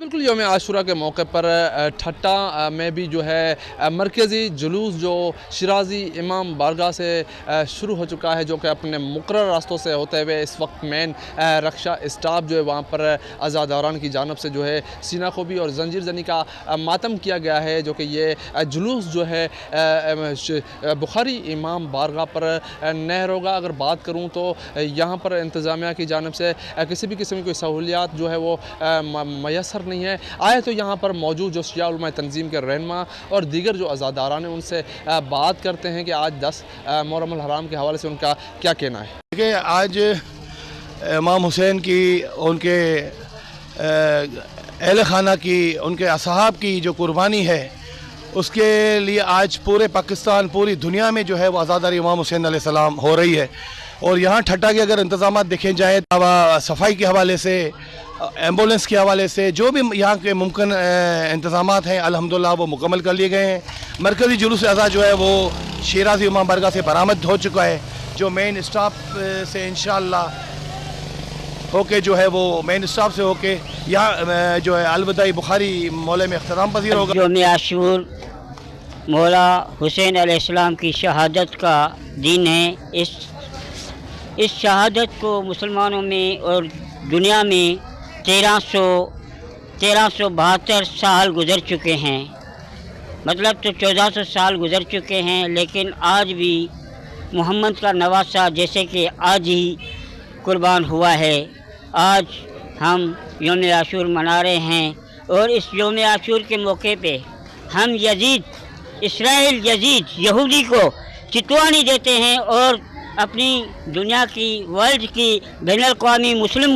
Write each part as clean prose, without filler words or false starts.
बिल्कुल यौम आशुरा के मौके पर ठट्टा में भी जो है मरकज़ी जुलूस जो शिराजी इमाम बारगाह से शुरू हो चुका है, जो कि अपने मुकर्रर रास्तों से होते हुए इस वक्त मेन रक्षा स्टाफ जो है वहाँ पर अज़ादारान की जानिब से जो है सीना खोबी और जंजीर जनी का मातम किया गया है, जो कि ये जुलूस जो है बुखारी इमाम बारगाह पर नहीं होगा। अगर बात करूँ तो यहाँ पर इंतज़ामिया की जानिब से किसी भी किस्म की कोई सहूलियात जो है वो मैसर नहीं है। आए तो यहाँ पर मौजूद जो शिया उलमा तंजीम के रहनुमा और दीगर जो अज़ादारान हैं उनसे बात करते हैं कि आज 10 मुहर्रम अल हराम के हवाले से उनका क्या कहना है। देखिए, आज इमाम हुसैन की, उनके अहल खाना की, उनके असहाब की जो कुर्बानी है, उसके लिए आज पूरे पाकिस्तान, पूरी दुनिया में जो है वो आज़ादारी इमाम हुसैन अलैहिस्सलाम हो रही है। और यहाँ ठट्टा के अगर इंतज़ामात देखे जाए, सफाई के हवाले से, एम्बुलेंस के हवाले से, जो भी यहाँ के मुमकिन इंतज़ामात हैं अल्हम्दुलिल्लाह वो मुकम्मल कर लिए गए हैं। मरकज़ी जुलूस अज़ा जो है वो शिराज़ी इमाम बारगाह से बरामद हो चुका है, जो मेन स्टाफ से इंशाअल्लाह होके जो है वो मेन स्टाफ से होके यहाँ जो है अलविदाई बुखारी मौले में इख्तिताम पज़ीर होगा। यौम आशूर मौला हुसैन अलैहिस्सलाम की शहादत का दिन है। इस शहादत को मुसलमानों में और दुनिया में 1372 साल गुज़र चुके हैं, मतलब तो 1400 साल गुज़र चुके हैं। लेकिन आज भी मोहम्मद का नवासा जैसे कि आज ही कुर्बान हुआ है। आज हम यौम आशूर मना रहे हैं और इस यौम आशूर के मौके पे हम इसराइल यजीद यहूदी को चितवानी देते हैं और अपनी दुनिया की, वर्ल्ड की, बैनुल-अक़वामी मुस्लिम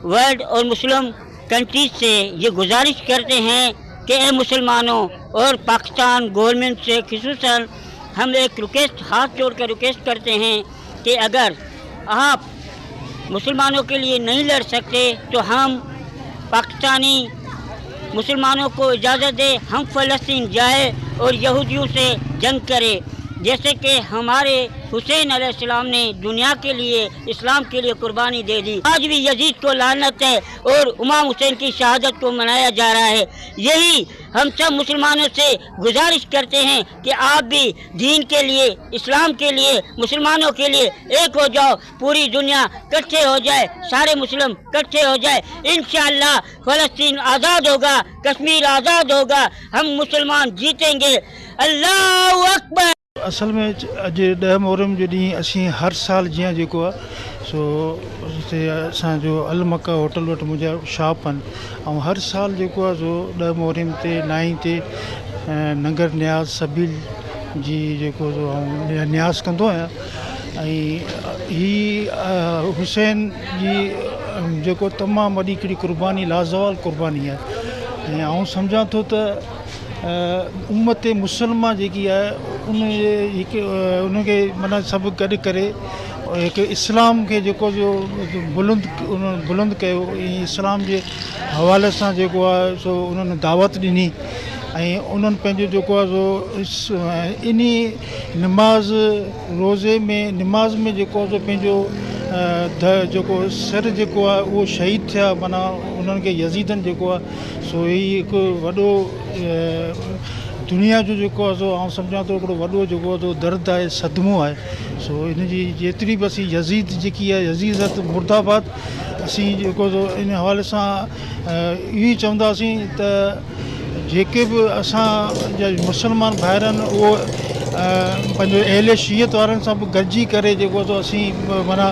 वर्ल्ड और मुस्लिम कंट्रीज से ये गुजारिश करते हैं कि ए मुसलमानों और पाकिस्तान गवर्नमेंट से ख़ुसूसन हम एक हाथ जोड़कर रिक्वेस्ट करते हैं कि अगर आप मुसलमानों के लिए नहीं लड़ सकते तो हम पाकिस्तानी मुसलमानों को इजाज़त दें, हम फ़लस्तीन जाए और यहूदियों से जंग करें, जैसे कि हमारे हुसैन अलैहिस्सलाम ने दुनिया के लिए, इस्लाम के लिए कुर्बानी दे दी। आज भी यजीद को लानत है और इमाम हुसैन की शहादत को मनाया जा रहा है। यही हम सब मुसलमानों से गुजारिश करते हैं कि आप भी दीन के लिए, इस्लाम के लिए, मुसलमानों के लिए एक हो जाओ, पूरी दुनिया इकट्ठे हो जाए, सारे मुस्लिम इकट्ठे हो जाए। इंशाअल्लाह फ़लस्तीन आज़ाद होगा, कश्मीर आज़ाद होगा, हम मुसलमान जीतेंगे। अल्लाहु अकबर। असल में अॼु 10 मुहर्रम जो ॾींहुं असीं हर साल जीअं जेको आहे सो हिते असांजो अल मक्का होटल वटि मुंहिंजा शॉप आहिनि, ऐं हर साल जेको आहे सो 10 मुहर्रम ते 9 ते नंगर न्याज़ सबील जी जेको न्याज़ कंदो आहियां। ऐं ही हुसैन जी जेको तमामु वॾी हिकिड़ी कुर्बानी, लाज़वाल कुर्बानी आहे। ऐं आउं सम्झां थो त उम्मत मुसलमा जेकी आहे उनखे माना सभु गॾु करे हिकु इस्लाम खे जेको जो बुलंद कयो, इस्लाम जे हवाले सां जेको आहे सो उन्हनि दावत ॾिनी ऐं उन्हनि पंहिंजो जेको आहे सो इन नमाज़ रोज़े में निमाज़ में जेको आहे सो पंहिंजो जेको सिर जेको आहे उहो शहीद थिया। माना उन्हनि खे यज़ीदनि जेको आहे सो ही हिकु वॾो दुनिया जो जेको आहे सो आउं सम्झां थो हिकिड़ो वॾो जेको आहे सो दर्द आहे, सदमो आहे। सो इन जी जेतिरी बि असीं यज़ीद जेकी आहे, यज़ीज़त मुर्दाबाद, असीं जेको सो इन हवाले सां इहो चवंदासीं त जेके बि असांजा मुसलमान भाइर आहिनि उहो पंहिंजो अहले शीयत वारनि सां बि गॾिजी करे जेको सो असीं माना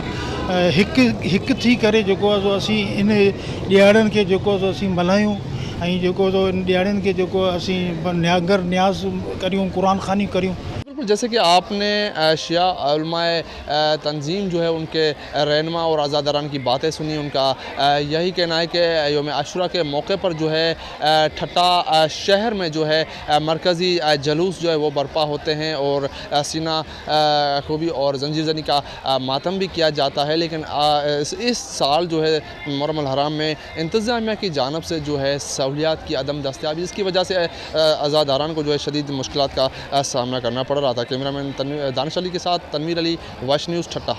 हिकु थी करे जेको आहे सो असीं इन ॾियारनि खे जेको सो असीं मल्हायूं ऐं जेको सो इन ॾियारनि खे जेको असीं नगर न्याज़ करियूं, क़ुरान ख़ानी करियूं। बिल्कुल जैसे कि आपने शिया उलमाए तंजीम जो है उनके रहनुमा और अज़ादारान की बातें सुनी, उनका यही कहना है कि यौम आशुरा के मौके पर जो है ठट्टा शहर में जो है मरकज़ी जलूस जो है वो बर्पा होते हैं और सीना खोबी और जंजीर जनी का मातम भी किया जाता है। लेकिन इस साल जो है मुहर्रम अल हराम में इंतज़ामिया की जानिब से जो है सहूलियात की अदम दस्तयाबी, जिसकी वजह से अज़ादारान को जो है शदीद मुश्किलात का सामना करना पड़ रहा था। कैमरामैन दानिश अली के साथ तनवीर अली, वश न्यूज़ ठट्टा।